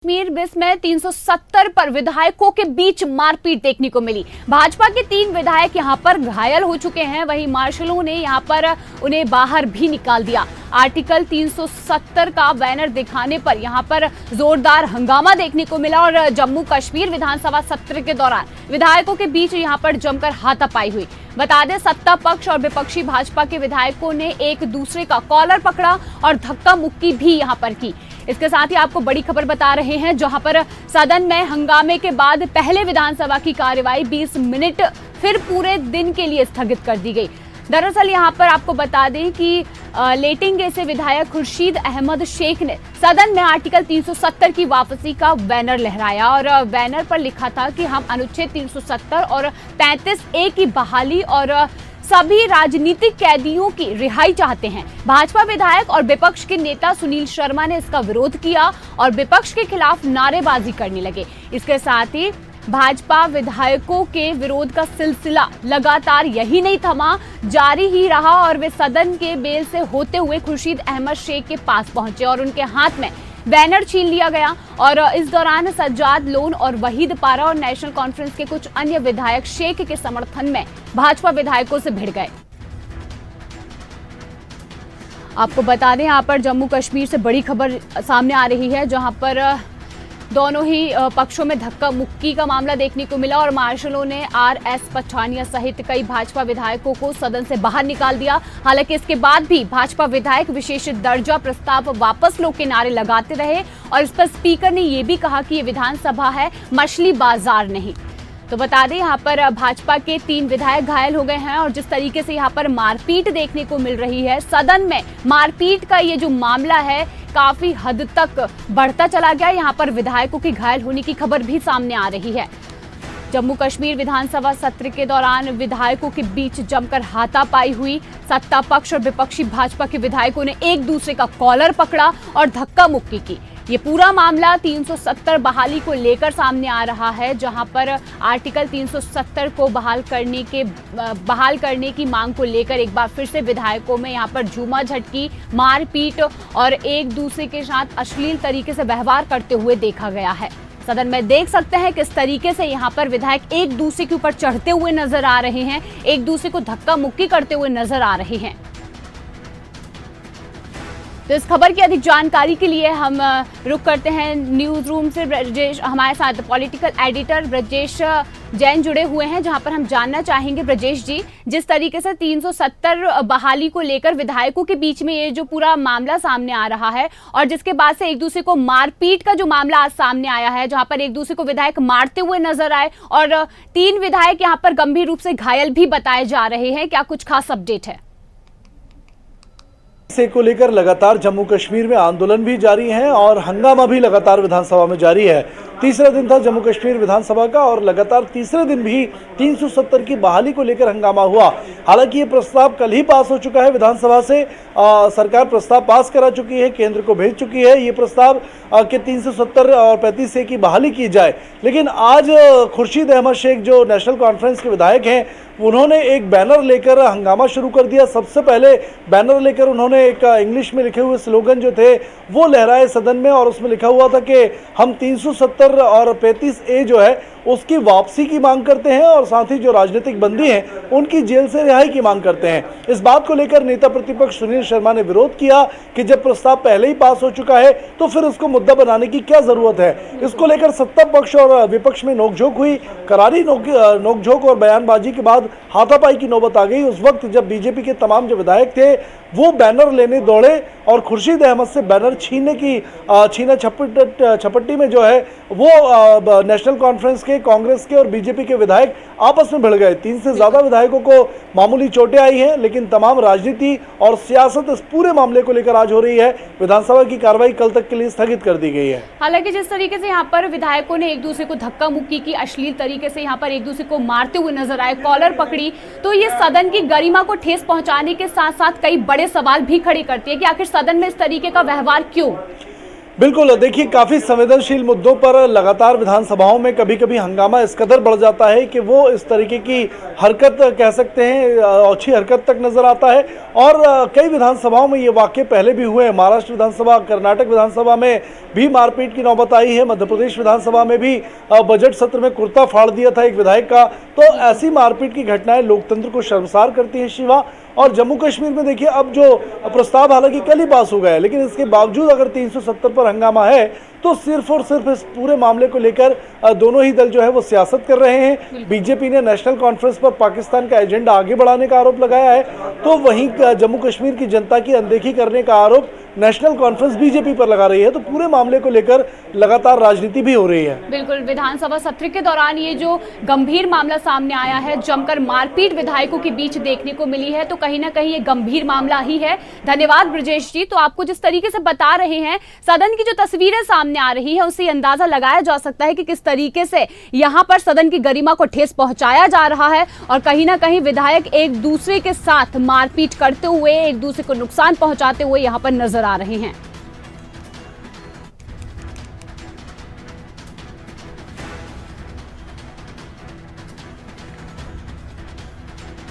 कश्मीर में 370 पर विधायकों के बीच मारपीट देखने को मिली। भाजपा के 3 विधायक यहां पर घायल हो चुके हैं, वहीं मार्शलों ने यहां पर उन्हें बाहर भी निकाल दिया। आर्टिकल 370 का बैनर दिखाने पर यहां पर जोरदार हंगामा देखने को मिला और जम्मू कश्मीर विधानसभा सत्र के दौरान विधायकों के बीच यहां पर जमकर हाथापाई हुई। बता दें, सत्ता पक्ष और विपक्षी भाजपा के विधायकों ने एक दूसरे का कॉलर पकड़ा और धक्का मुक्की भी यहां पर की। इसके साथ ही आपको बड़ी खबर बता रहे हैं, जहां पर सदन में हंगामे के बाद पहले विधानसभा की कार्यवाही 20 मिनट फिर पूरे दिन के लिए स्थगित कर दी गई। दरअसल यहां पर आपको बता दें कि लेटिंगे से विधायक खुर्शीद अहमद शेख ने सदन में आर्टिकल 370 की वापसी का बैनर लहराया और बैनर पर लिखा था कि हम अनुच्छेद 370 और 35A की बहाली और सभी राजनीतिक कैदियों की रिहाई चाहते हैं। भाजपा विधायक और विपक्ष के नेता सुनील शर्मा ने इसका विरोध किया और विपक्ष के खिलाफ नारेबाजी करने लगे। इसके साथ ही भाजपा विधायकों के विरोध का सिलसिला लगातार यही नहीं थमा, जारी ही रहा और वे सदन के बेल से होते हुए खुर्शीद अहमद शेख के पास पहुंचे और उनके हाथ में बैनर छीन लिया गया। और इस दौरान सज्जाद लोन और वहीद पारा और नेशनल कॉन्फ्रेंस के कुछ अन्य विधायक शेख के समर्थन में भाजपा विधायकों से भिड़ गए। आपको बता दें, यहाँ पर जम्मू कश्मीर से बड़ी खबर सामने आ रही है, जहां पर दोनों ही पक्षों में धक्का मुक्की का मामला देखने को मिला और मार्शलों ने RS पठानिया सहित कई भाजपा विधायकों को सदन से बाहर निकाल दिया। हालांकि इसके बाद भी भाजपा विधायक विशेष दर्जा प्रस्ताव वापस लो के नारे लगाते रहे और इस पर स्पीकर ने यह भी कहा कि ये विधानसभा है, मछली बाजार नहीं। तो बता दें, यहाँ पर भाजपा के 3 विधायक घायल हो गए हैं और जिस तरीके से यहाँ पर मारपीट देखने को मिल रही है, सदन में मारपीट का ये जो मामला है काफी हद तक बढ़ता चला गया। यहाँ पर विधायकों के घायल होने की खबर भी सामने आ रही है। जम्मू कश्मीर विधानसभा सत्र के दौरान विधायकों के बीच जमकर हाथापाई हुई। सत्ता पक्ष और विपक्षी भाजपा के विधायकों ने एक दूसरे का कॉलर पकड़ा और धक्का मुक्की की। ये पूरा मामला 370 बहाली को लेकर सामने आ रहा है, जहां पर आर्टिकल 370 को बहाल करने की मांग को लेकर एक बार फिर से विधायकों में यहां पर झूमाझटकी, मारपीट और एक दूसरे के साथ अश्लील तरीके से व्यवहार करते हुए देखा गया है। सदन में देख सकते हैं किस तरीके से यहाँ पर विधायक एक दूसरे के ऊपर चढ़ते हुए नजर आ रहे हैं, एक दूसरे को धक्का मुक्की करते हुए नजर आ रहे हैं। तो इस खबर की अधिक जानकारी के लिए हम रुक करते हैं न्यूज रूम से। ब्रजेश हमारे साथ पॉलिटिकल एडिटर ब्रजेश जैन जुड़े हुए हैं, जहां पर हम जानना चाहेंगे, ब्रजेश जी, जिस तरीके से 370 बहाली को लेकर विधायकों के बीच में ये जो पूरा मामला सामने आ रहा है और जिसके बाद से एक दूसरे को मारपीट का जो मामला आज सामने आया है, जहां पर एक दूसरे को विधायक मारते हुए नजर आए और 3 विधायक यहां पर गंभीर रूप से घायल भी बताए जा रहे हैं, क्या कुछ खास अपडेट है? इसे को लेकर लगातार जम्मू कश्मीर में आंदोलन भी जारी है और हंगामा भी लगातार विधानसभा में जारी है। तीसरा दिन था जम्मू कश्मीर विधानसभा का और लगातार तीसरे दिन भी 370 की बहाली को लेकर हंगामा हुआ। हालांकि ये प्रस्ताव कल ही पास हो चुका है विधानसभा से, सरकार प्रस्ताव पास करा चुकी है, केंद्र को भेज चुकी है ये प्रस्ताव कि 370 और 35A की बहाली की जाए। लेकिन आज खुर्शीद अहमद शेख जो नेशनल कॉन्फ्रेंस के विधायक हैं, उन्होंने एक बैनर लेकर हंगामा शुरू कर दिया। सबसे पहले बैनर लेकर उन्होंने एक इंग्लिश में लिखे हुए स्लोगन जो थे वो लहराए सदन में और उसमें लिखा हुआ था कि हम 370 और 35A जो है उसकी वापसी की मांग करते हैं और साथ ही जो राजनीतिक बंदी हैं उनकी जेल से रिहाई की मांग करते हैं। इस बात को लेकर नेता प्रतिपक्ष सुनील शर्मा ने विरोध किया कि जब प्रस्ताव पहले ही पास हो चुका है तो फिर उसको मुद्दा बनाने की क्या जरूरत है। इसको लेकर सत्ता पक्ष और विपक्ष में नोकझोंक हुई। करारी नोकझोंक और बयानबाजी के बाद हाथापाई की नौबत आ गई। उस वक्त जब बीजेपी के तमाम जो विधायक थे वो बैनर लेने दौड़े और खुर्शीद अहमद से बैनर छीना झपट्टी में जो है वो नेशनल कॉन्फ्रेंस के, कांग्रेस के और बीजेपी के विधायक आपस में भिड़ गए। 3 से ज्यादा विधायकों को मामूली चोटें आई हैं, लेकिन तमाम राजनीति और सियासत इस पूरे मामले को लेकर आज हो रही है। विधानसभा की कार्रवाई कल तक के लिए स्थगित कर दी गई है। हालांकि जिस तरीके से यहाँ पर विधायकों ने एक दूसरे को धक्का मुक्की की, अश्लील तरीके से यहाँ पर एक दूसरे को मारते हुए नजर आए, कॉलर पकड़ी, तो ये सदन की गरिमा को ठेस पहुंचाने के साथ साथ कई बड़े सवाल भी खड़े करती है कि आखिर सदन में इस तरीके का व्यवहार क्यों? बिल्कुल, देखिए काफ़ी संवेदनशील मुद्दों पर लगातार विधानसभाओं में कभी-कभी हंगामा इस कदर बढ़ जाता है कि वो इस तरीके की हरकत कह सकते हैं ओछी हरकत तक नज़र आता है और कई विधानसभाओं में ये वाक़ये पहले भी हुए हैं। महाराष्ट्र विधानसभा, कर्नाटक विधानसभा में भी मारपीट की नौबत आई है, मध्य प्रदेश विधानसभा में भी बजट सत्र में कुर्ता फाड़ दिया था एक विधायक का। तो ऐसी मारपीट की घटनाएं लोकतंत्र को शर्मसार करती हैं शिवा। और जम्मू कश्मीर में देखिए अब जो प्रस्ताव हालांकि कल ही पास हो गया है, लेकिन इसके बावजूद अगर 370 पर हंगामा है तो सिर्फ और सिर्फ इस पूरे मामले को लेकर दोनों ही दल जो है वो सियासत कर रहे हैं। बीजेपी ने नेशनल कॉन्फ्रेंस पर पाकिस्तान का एजेंडा आगे बढ़ाने का आरोप लगाया है, तो वहीं जम्मू कश्मीर की जनता की अनदेखी करने का आरोप नेशनल कॉन्फ्रेंस बीजेपी पर लगा रही है। तो पूरे मामले को लेकर लगातार राजनीति भी हो रही है। बिल्कुल, विधानसभा सत्र के दौरान ये जो गंभीर मामला सामने आया है, जमकर मारपीट विधायकों के बीच देखने को मिली है, तो कहीं ना कहीं ये गंभीर मामला ही है। धन्यवाद ब्रजेश जी। तो आपको जिस तरीके से बता रहे हैं, सदन की जो तस्वीरें सामने आ रही है उससे अंदाजा लगाया जा सकता है कि किस तरीके से यहाँ पर सदन की गरिमा को ठेस पहुंचाया जा रहा है और कहीं ना कहीं विधायक एक दूसरे के साथ मारपीट करते हुए, एक दूसरे को नुकसान पहुंचाते हुए यहाँ पर नजर आ रहे हैं।